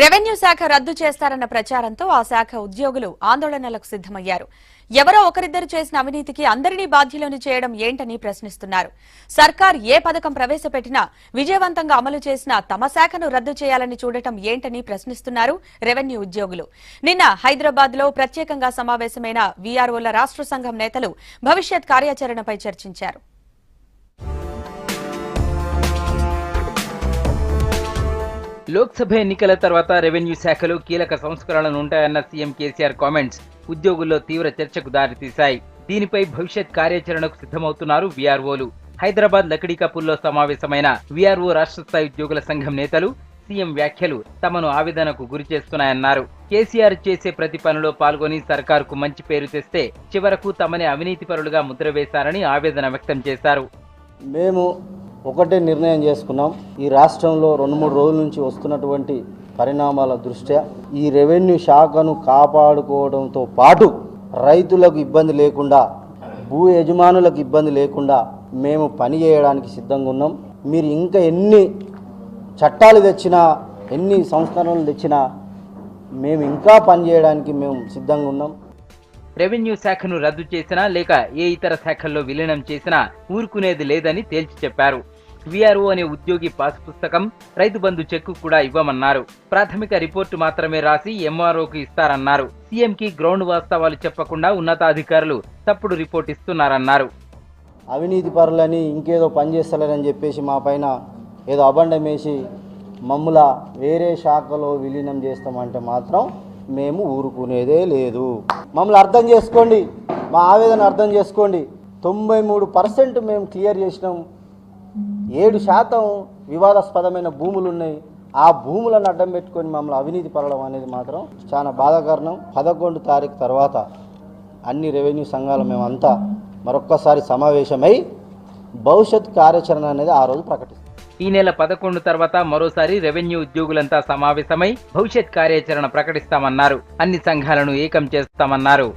Revenue శాఖ రద్దు చేస్తారన్న ప్రచారంతో ఆ శాఖ ఉద్యోగులు ఆందోళనలకు సిద్దమయ్యారు. ఎవరో ఒకరిద్దరు చేసిన అవినీతికి అందరినీ బాధ్యులను చేయడం ఏంటని ప్రశ్నిస్తున్నారు. సర్కార్ ఏ పథకం ప్రవేశపెట్టినా విజయవంతంగా అమలు చేసినా తమ శాఖను రద్దు చేయాలని చూడటం ఏంటని ప్రశ్నిస్తున్నారు రెవెన్యూ ఉద్యోగులు. నిన్న హైదరాబాద్ లో ప్రత్యేకంగా సమావేశమైన వీఆర్ఓల రాష్ట్ర సంఘం నేతలు భవిష్యత్ కార్యాచరణపై చర్చించారు. లోక్సభ ఎన్నికల తర్వాత రెవెన్యూ శాఖలో కీలక సంస్కరణలు ఉంటాయన్న సీఎం కేసీఆర్ కామెంట్స్ ఉద్యోగుల్లో తీవ్ర చర్చకు దారితీశాయి. దీనిపై భవిష్యత్ కార్యాచరణకు సిద్దమవుతున్నారు వీఆర్ఓలు. హైదరాబాద్ లకడీకపూర్లో సమావేశమైన వీఆర్ఓ రాష్ట్ర స్థాయి ఉద్యోగుల సంఘం నేతలు సీఎం వ్యాఖ్యలు తమను ఆవేదనకు గురి చేస్తున్నాయన్నారు. కేసీఆర్ చేసే ప్రతి పనిలో పాల్గొని సర్కారుకు మంచి పేరు తెస్తే చివరకు తమని అవినీతిపరులుగా ముద్ర వేశారని ఆవేదన వ్యక్తం చేశారు. మేము ఒకటే నిర్ణయం చేసుకున్నాం. ఈ రాష్ట్రంలో 2-3 రోజుల నుంచి వస్తున్నటువంటి పరిణామాల దృష్ట్యా ఈ రెవెన్యూ శాఖను కాపాడుకోవడంతో పాటు రైతులకు ఇబ్బంది లేకుండా, భూ యజమానులకు ఇబ్బంది లేకుండా మేము పని చేయడానికి సిద్ధంగా ఉన్నాం. మీరు ఇంకా ఎన్ని చట్టాలు తెచ్చినా, ఎన్ని సంస్కరణలు తెచ్చినా మేము ఇంకా పని చేయడానికి మేము సిద్ధంగా ఉన్నాం. రెవెన్యూ శాఖను రద్దు చేసినా లేక ఏ ఇతర శాఖల్లో విలీనం చేసినా ఊరుకునేది లేదని తేల్చి చెప్పారు. వీఆర్ఓ అనే ఉద్యోగి పాస్ పుస్తకం, రైతు బంధు చెక్కు కూడా ఇవ్వమన్నారు. ప్రాథమిక రిపోర్టు మాత్రమే రాసి ఎంఆర్ఓకు ఇస్తారన్నారు. సీఎంకి గ్రౌండ్ వాస్తవాలు చెప్పకుండా ఉన్నతాధికారులు తప్పుడు రిపోర్ట్ ఇస్తున్నారన్నారు. అవినీతి పరులని ఇంకేదో పని చేస్తలేరని చెప్పేసి మా పైన ఏదో అబండం వేసి మమ్ముల వేరే శాఖలో విలీనం చేస్తామంటే మాత్రం మేము ఊరుకునేదే లేదు. మమ్మల్ని అర్థం చేసుకోండి, మా ఆవేదన అర్థం చేసుకోండి. 93% మేము క్లియర్ చేసినాం. 7% వివాదాస్పదమైన భూములు ఉన్నాయి. ఆ భూములను అడ్డం పెట్టుకొని మమ్మల్ని అవినీతి పరవడం అనేది మాత్రం చాలా బాధాకరణం. 11 తారీఖు తర్వాత అన్ని రెవెన్యూ సంఘాలు మేమంతా మరొక్కసారి సమావేశమై భవిష్యత్ కార్యాచరణ అనేది ఆ రోజు ప్రకటిస్తాం. ఈ నెల 11 తర్వాత మరోసారి రెవెన్యూ ఉద్యోగులంతా సమావేశమై భవిష్యత్ కార్యాచరణ ప్రకటిస్తామన్నారు. అన్ని సంఘాలను ఏకం చేస్తామన్నారు.